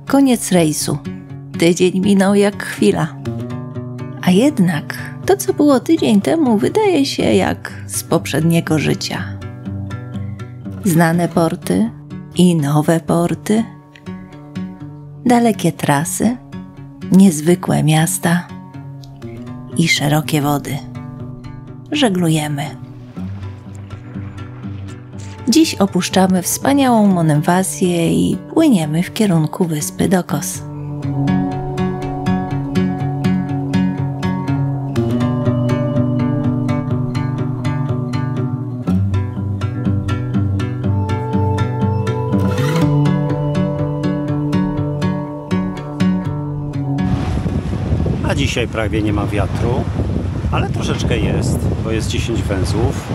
Koniec rejsu. Tydzień minął jak chwila. A jednak to, co było tydzień temu, wydaje się jak z poprzedniego życia. Znane porty i nowe porty, dalekie trasy, niezwykłe miasta i szerokie wody. Żeglujemy. Dziś opuszczamy wspaniałą Monemvasję i płyniemy w kierunku wyspy Dokos. A dzisiaj prawie nie ma wiatru, ale troszeczkę jest, bo jest 10 węzłów.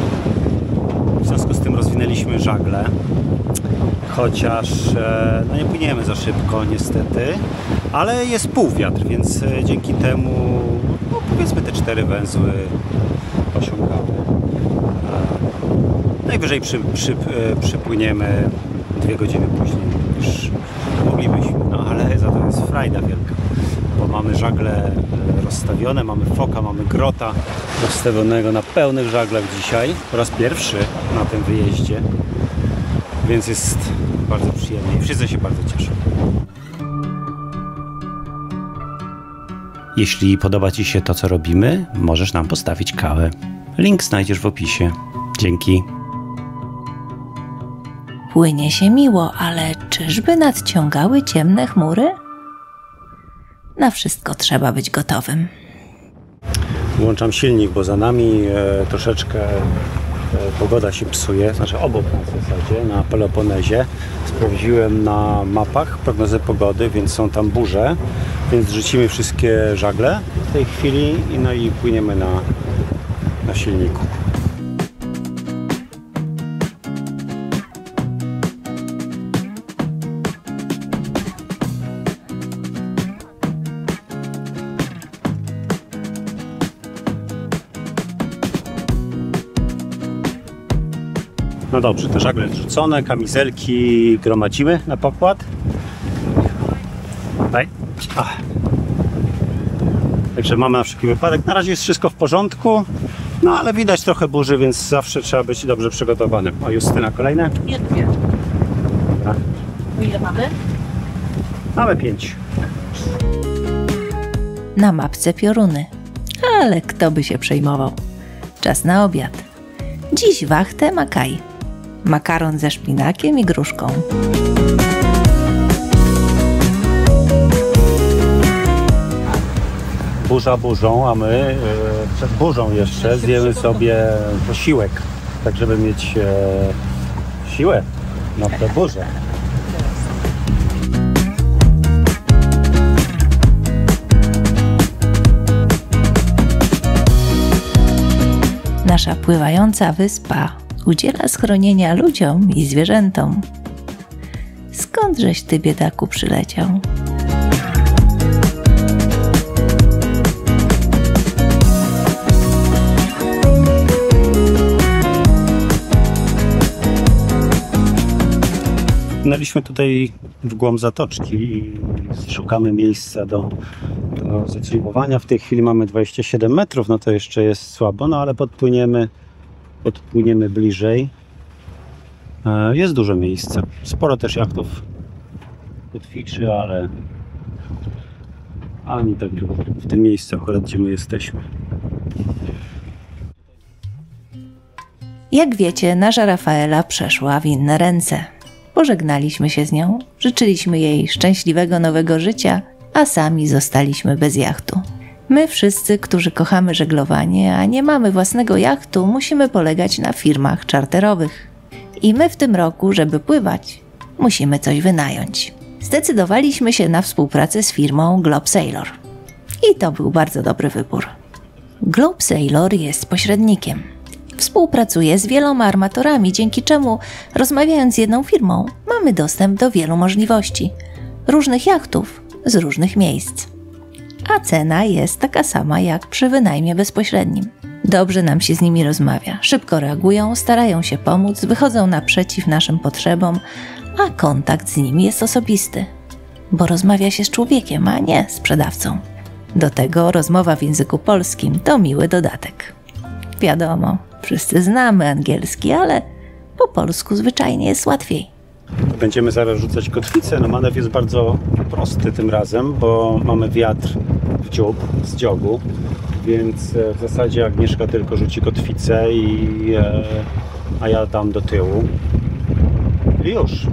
W związku z tym rozwinęliśmy żagle, chociaż no nie płyniemy za szybko niestety, ale jest półwiatr, więc dzięki temu no powiedzmy te 4 węzły osiągamy. Najwyżej przypłyniemy 2 godziny później niż moglibyśmy, no ale za to jest frajda wielka, bo mamy żagle rozstawione, mamy foka, mamy grota rozstawionego na pełnych żaglach dzisiaj, po raz pierwszy na tym wyjeździe, więc jest bardzo przyjemnie i wszyscy się bardzo cieszą. Jeśli podoba Ci się to, co robimy, możesz nam postawić kawę. Link znajdziesz w opisie. Dzięki. Płynie się miło, ale czyżby nadciągały ciemne chmury? Na wszystko trzeba być gotowym. Włączam silnik, bo za nami troszeczkę pogoda się psuje, znaczy obok nas w zasadzie, na Peloponezie. Sprawdziłem na mapach prognozę pogody, więc są tam burze, więc rzucimy wszystkie żagle w tej chwili i płyniemy na silniku. No dobrze, te żagle zrzucone, kamizelki gromadzimy na pokład. Daj. Także mamy na wszelki wypadek. Na razie jest wszystko w porządku, no ale widać trochę burzy, więc zawsze trzeba być dobrze przygotowanym. O, Justyna, kolejne? Jednie. Dobra. Ile mamy? Mamy 5. Na mapce pioruny. Ale kto by się przejmował? Czas na obiad. Dziś wachtę makaj. Makaron ze szpinakiem i gruszką. Burza burzą, a my przed burzą jeszcze zjemy sobie posiłek, tak żeby mieć siłę na tę burzę. Nasza pływająca wyspa udziela schronienia ludziom i zwierzętom. Skądżeś ty, biedaku, przyleciał? Płynęliśmy tutaj w głąb zatoczki i szukamy miejsca do zatrzymywania. W tej chwili mamy 27 metrów, no to jeszcze jest słabo, no ale podpłyniemy bliżej. Jest dużo miejsca. Sporo też jachtów kotwiczy, ale nie tak w tym miejscu akurat, gdzie my jesteśmy. Jak wiecie, nasza Rafaela przeszła w inne ręce. Pożegnaliśmy się z nią, życzyliśmy jej szczęśliwego nowego życia, a sami zostaliśmy bez jachtu. My wszyscy, którzy kochamy żeglowanie, a nie mamy własnego jachtu, musimy polegać na firmach czarterowych. I my w tym roku, żeby pływać, musimy coś wynająć. Zdecydowaliśmy się na współpracę z firmą Globe Sailor. I to był bardzo dobry wybór. Globe Sailor jest pośrednikiem. Współpracuje z wieloma armatorami, dzięki czemu, rozmawiając z jedną firmą, mamy dostęp do wielu możliwości, różnych jachtów z różnych miejsc. A cena jest taka sama jak przy wynajmie bezpośrednim. Dobrze nam się z nimi rozmawia, szybko reagują, starają się pomóc, wychodzą naprzeciw naszym potrzebom, a kontakt z nimi jest osobisty. bo rozmawia się z człowiekiem, a nie sprzedawcą. Do tego rozmowa w języku polskim to miły dodatek. Wiadomo, wszyscy znamy angielski, ale po polsku zwyczajnie jest łatwiej. Będziemy zaraz rzucać kotwicę. No manewr jest bardzo prosty tym razem, bo mamy wiatr w dziób, z dziogu, więc w zasadzie Agnieszka tylko rzuci kotwicę, a ja dam do tyłu i już.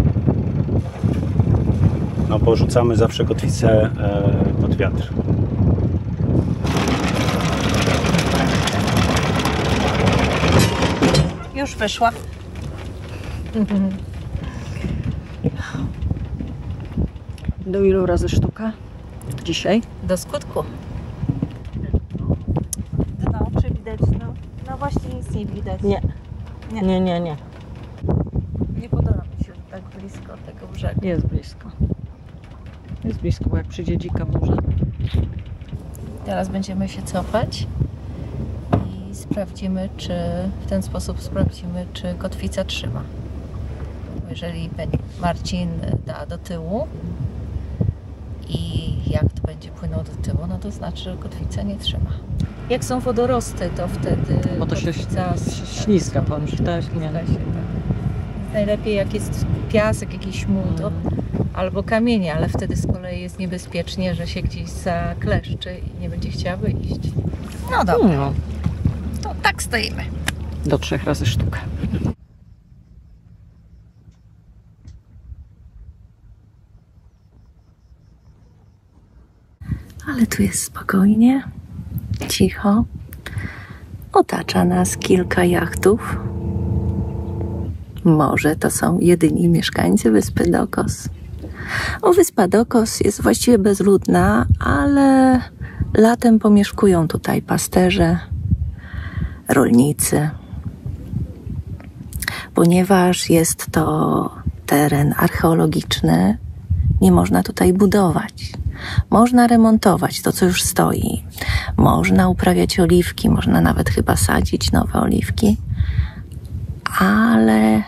No bo rzucamy zawsze kotwicę pod wiatr. Już wyszła. Do ilu razy sztuka dzisiaj? Do skutku. No, czy widać? No właśnie nic nie widać. Nie. Nie podoba mi się tak blisko tego brzegu. Jest blisko. Jest blisko, bo jak przyjdzie dzika burza. Teraz będziemy się cofać i sprawdzimy, czy kotwica trzyma. Jeżeli Marcin da do tyłu i jak to będzie płynął do tyłu, no to znaczy, że kotwica nie trzyma. Jak są wodorosty, to wtedy Bo to się ślizga po nich, tak? Nie. Najlepiej jak jest piasek, jakiś młot albo kamienie, ale wtedy z kolei jest niebezpiecznie, że się gdzieś zakleszczy i nie będzie chciała wyjść. No dobra, No, to tak stoimy. do 3 razy sztuka. Ale tu jest spokojnie, cicho. Otacza nas kilka jachtów. Może to są jedyni mieszkańcy wyspy Dokos. Wyspa Dokos jest właściwie bezludna, ale latem pomieszkują tutaj pasterze, rolnicy. Ponieważ jest to teren archeologiczny, nie można tutaj budować. Można remontować to, co już stoi. Można uprawiać oliwki, można nawet chyba sadzić nowe oliwki, ale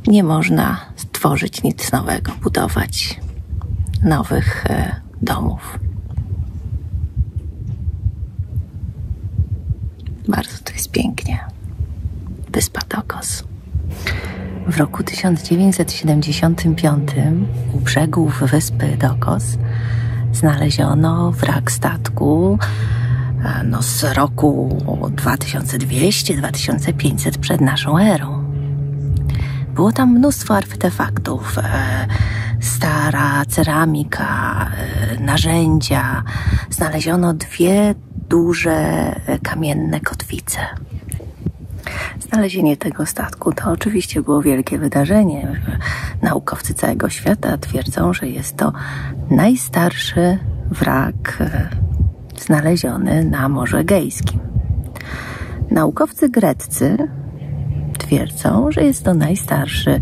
nie można tworzyć nic nowego, budować nowych domów. Bardzo to jest pięknie. Wyspa Dokos. W roku 1975 u brzegów wyspy Dokos znaleziono wrak statku z roku 2200-2500 przed naszą erą. Było tam mnóstwo artefaktów, stara ceramika, narzędzia. Znaleziono 2 duże kamienne kotwice. Znalezienie tego statku to oczywiście było wielkie wydarzenie. Naukowcy całego świata twierdzą, że jest to najstarszy wrak znaleziony na Morzu Egejskim. Naukowcy greccy twierdzą, że jest to najstarszy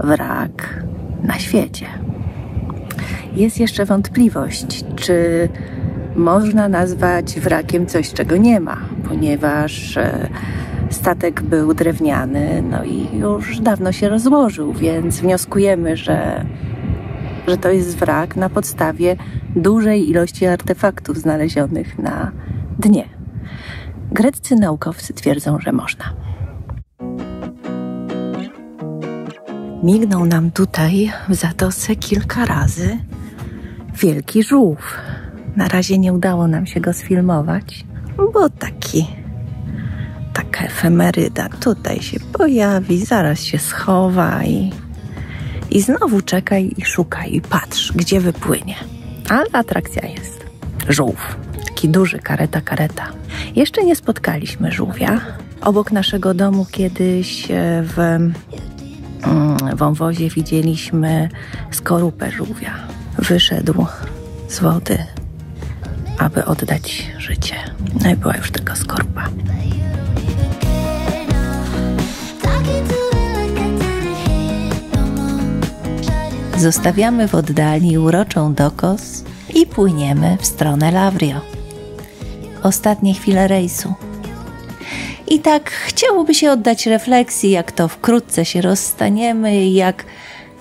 wrak na świecie. Jest jeszcze wątpliwość, czy można nazwać wrakiem coś, czego nie ma, ponieważ statek był drewniany, no i już dawno się rozłożył, więc wnioskujemy, że to jest wrak na podstawie dużej ilości artefaktów znalezionych na dnie. Greccy naukowcy twierdzą, że można. Mignął nam tutaj w zatoce kilka razy wielki żółw. Na razie nie udało nam się go sfilmować, bo taka efemeryda tutaj się pojawi, zaraz się schowa i znowu czekaj i szukaj i patrz, gdzie wypłynie. Ale atrakcja jest. Żółw. Taki duży, kareta. Jeszcze nie spotkaliśmy żółwia. Obok naszego domu kiedyś w wąwozie widzieliśmy skorupę żółwia. Wyszedł z wody, aby oddać życie. No i była już tylko skorupa. Zostawiamy w oddali uroczą Dokos i płyniemy w stronę Lavrio. Ostatnie chwile rejsu. I tak chciałoby się oddać refleksji, jak to wkrótce się rozstaniemy i jak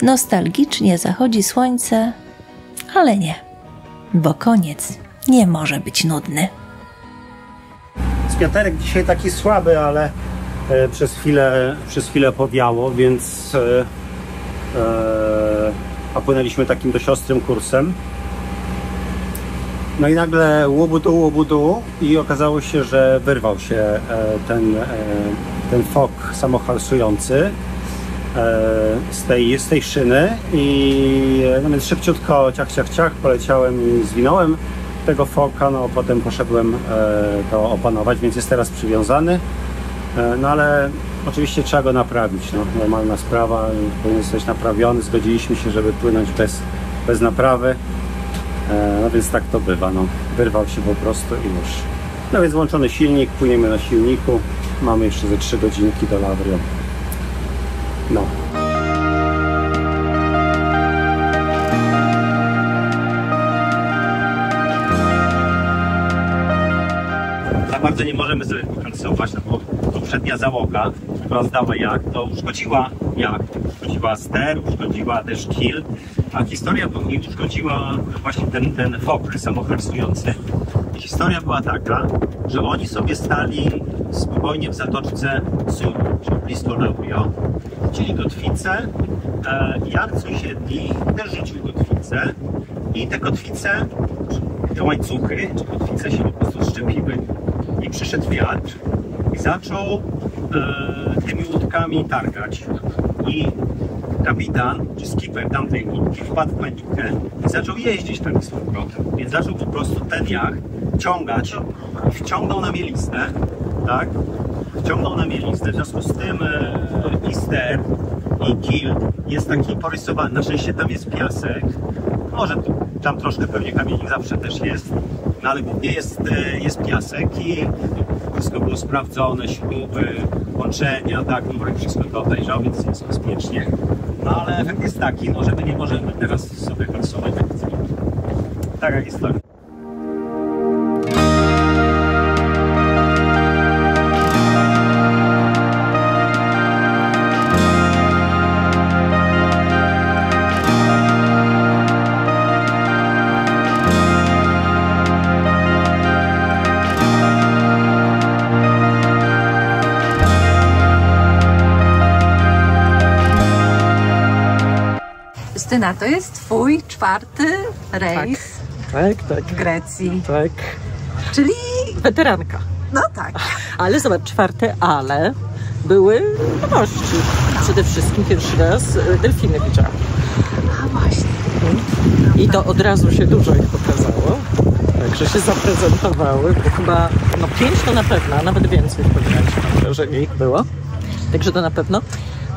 nostalgicznie zachodzi słońce, Ale nie, bo koniec nie może być nudny. Wiaterek dzisiaj taki słaby, ale przez chwilę powiało, więc popłynęliśmy takim dość ostrym kursem. No i nagle łubu-du i okazało się, że wyrwał się ten fok samohalsujący z tej szyny i no więc szybciutko ciach poleciałem i zwinąłem tego foka, no potem poszedłem to opanować, więc jest teraz przywiązany, no ale oczywiście trzeba go naprawić, no normalna sprawa, powinien zostać naprawiony, zgodziliśmy się, żeby płynąć bez naprawy, no więc tak to bywa, no wyrwał się po prostu i już. No więc włączony silnik, płyniemy na silniku, mamy jeszcze ze 3 godzinki do Lavrio. No. Za bardzo nie możemy sobie pokazywać, no bo poprzednia załoga, która zdała jacht, to uszkodziła jacht, uszkodziła ster, uszkodziła też kil, a historia uszkodziła właśnie ten fok samohalsujący. Historia była taka, że oni sobie stali spokojnie w zatoczce Sulu, czyli blisko Lavrio, chcieli kotwicę, jacht sąsiedni też rzucił kotwicę i te kotwice, te łańcuchy, czy kotwice się po prostu szczepiły i przyszedł wiatr i zaczął tymi łódkami targać i kapitan, czy skipper tamtej łódki wpadł w panikę i zaczął jeździć tak z powrotem, więc zaczął po prostu ten jacht ciągać i wciągnął na mielizdę, tak? Wciągnął na mielizdę, w związku z tym i ster, i kil jest taki porysowany, na szczęście tam jest piasek, może tam troszkę pewnie kamieni zawsze też jest, no ale głównie jest piasek i wszystko było sprawdzone, śruby, łączenia, tak, numerek wszystko to obejrzał, więc jest bezpiecznie. No ale efekt jest taki, no że my nie możemy teraz sobie halsować tak chcemy. Taka historia. Justyna, to jest twój 4. rejs w Grecji. Tak. Czyli Weteranka. no tak. Ale zobacz, 4, ale były nowości. Przede wszystkim pierwszy raz delfiny widziałam. A właśnie. I to od razu się dużo ich pokazało. Także się zaprezentowały, bo chyba 5 to na pewno, a nawet więcej w pewnym wrażenie ich było. Także to na pewno.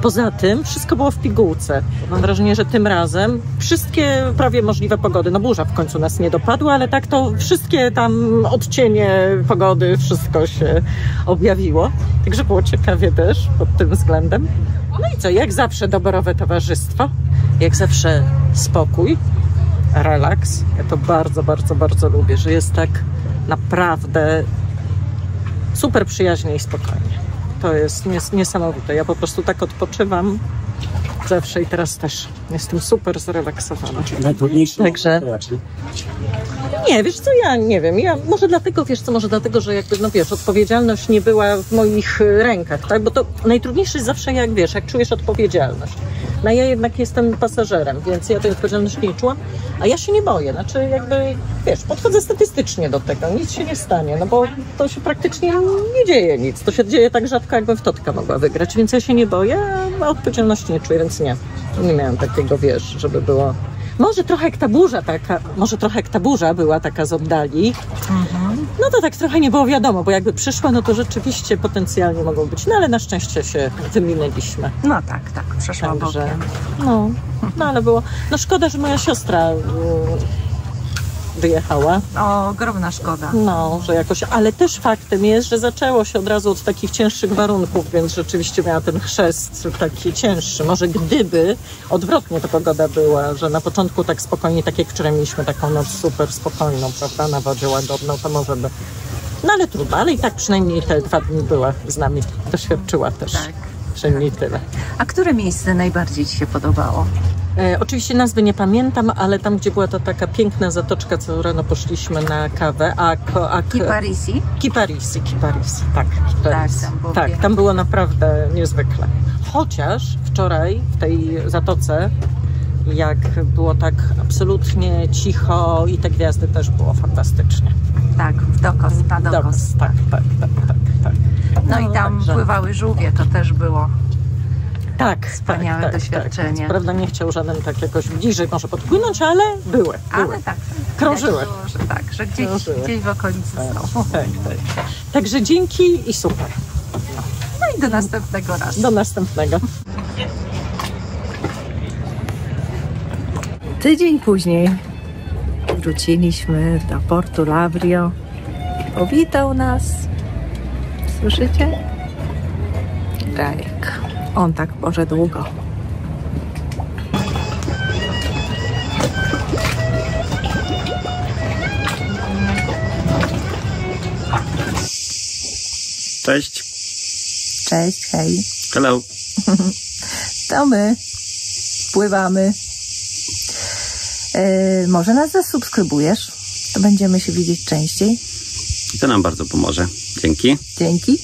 Poza tym wszystko było w pigułce. Mam wrażenie, że tym razem wszystkie prawie możliwe pogody, no burza w końcu nas nie dopadła, ale tak to wszystkie tam odcienie pogody, wszystko się objawiło. Także było ciekawie też pod tym względem. No i co, jak zawsze doborowe towarzystwo, jak zawsze spokój, relaks. Ja to bardzo, bardzo, bardzo lubię, że jest tak naprawdę super przyjaźnie i spokojnie. To jest niesamowite. Ja po prostu tak odpoczywam zawsze i teraz też. Jestem super zrelaksowana. Najtrudniejsze. Także nie, wiesz co, ja nie wiem. Ja może dlatego, że jakby, no wiesz, odpowiedzialność nie była w moich rękach, tak? Bo to najtrudniejsze jest zawsze, jak wiesz, jak czujesz odpowiedzialność. No ja jednak jestem pasażerem, więc ja tej odpowiedzialności nie czułam, a ja się nie boję. Znaczy jakby, wiesz, podchodzę statystycznie do tego, nic się nie stanie, no bo to się praktycznie nie dzieje nic. To się dzieje tak rzadko, jakbym w totka mogła wygrać, więc ja się nie boję, a odpowiedzialności nie czuję, więc nie miałam takiego, wiesz, żeby było... Może trochę jak ta burza była taka z oddali, no to tak trochę nie było wiadomo, bo jakby przyszła, no to rzeczywiście potencjalnie mogą być, no ale na szczęście się wyminęliśmy. No tak, przeszła bokiem. No ale było, no szkoda, że moja siostra wyjechała. O, ogromna szkoda. No, że jakoś, ale też faktem jest, że zaczęło się od razu od takich cięższych warunków, więc rzeczywiście miała ten chrzest taki cięższy. Może gdyby odwrotnie ta pogoda była, że na początku tak spokojnie, tak jak wczoraj mieliśmy taką noc super spokojną, prawda, na wodzie łagodną, to może by... No ale trudno, ale i tak przynajmniej te 2 dni była z nami, doświadczyła też. Tak. Przynajmniej tyle. A które miejsce najbardziej ci się podobało? Oczywiście nazwy nie pamiętam, ale tam, gdzie była ta taka piękna zatoczka, co rano poszliśmy na kawę. Kiparisi? Kiparisi, tak. Kiparisi. Tak, tam było naprawdę niezwykle. Chociaż wczoraj w tej zatoce, jak było tak absolutnie cicho i te gwiazdy też było fantastycznie. Tak, w dokos, na dokos. Tak. No i tam pływały żółwie, to też było wspaniałe doświadczenie. Tak. Prawda, nie chciał żaden tak jakoś bliżej może podpłynąć, ale były. Ale tak. Krążyły. Że gdzieś w okolicy są. Tak. Także dzięki i super. No i do następnego razu. Do następnego. Tydzień później wróciliśmy do portu Lavrio. Powitał nas. Słyszycie? Gajek. On tak może długo. Cześć. Cześć, hej. Hello. To my. Pływamy. Może nas zasubskrybujesz? To będziemy się widzieć częściej. I to nam bardzo pomoże. Dzięki. Dzięki.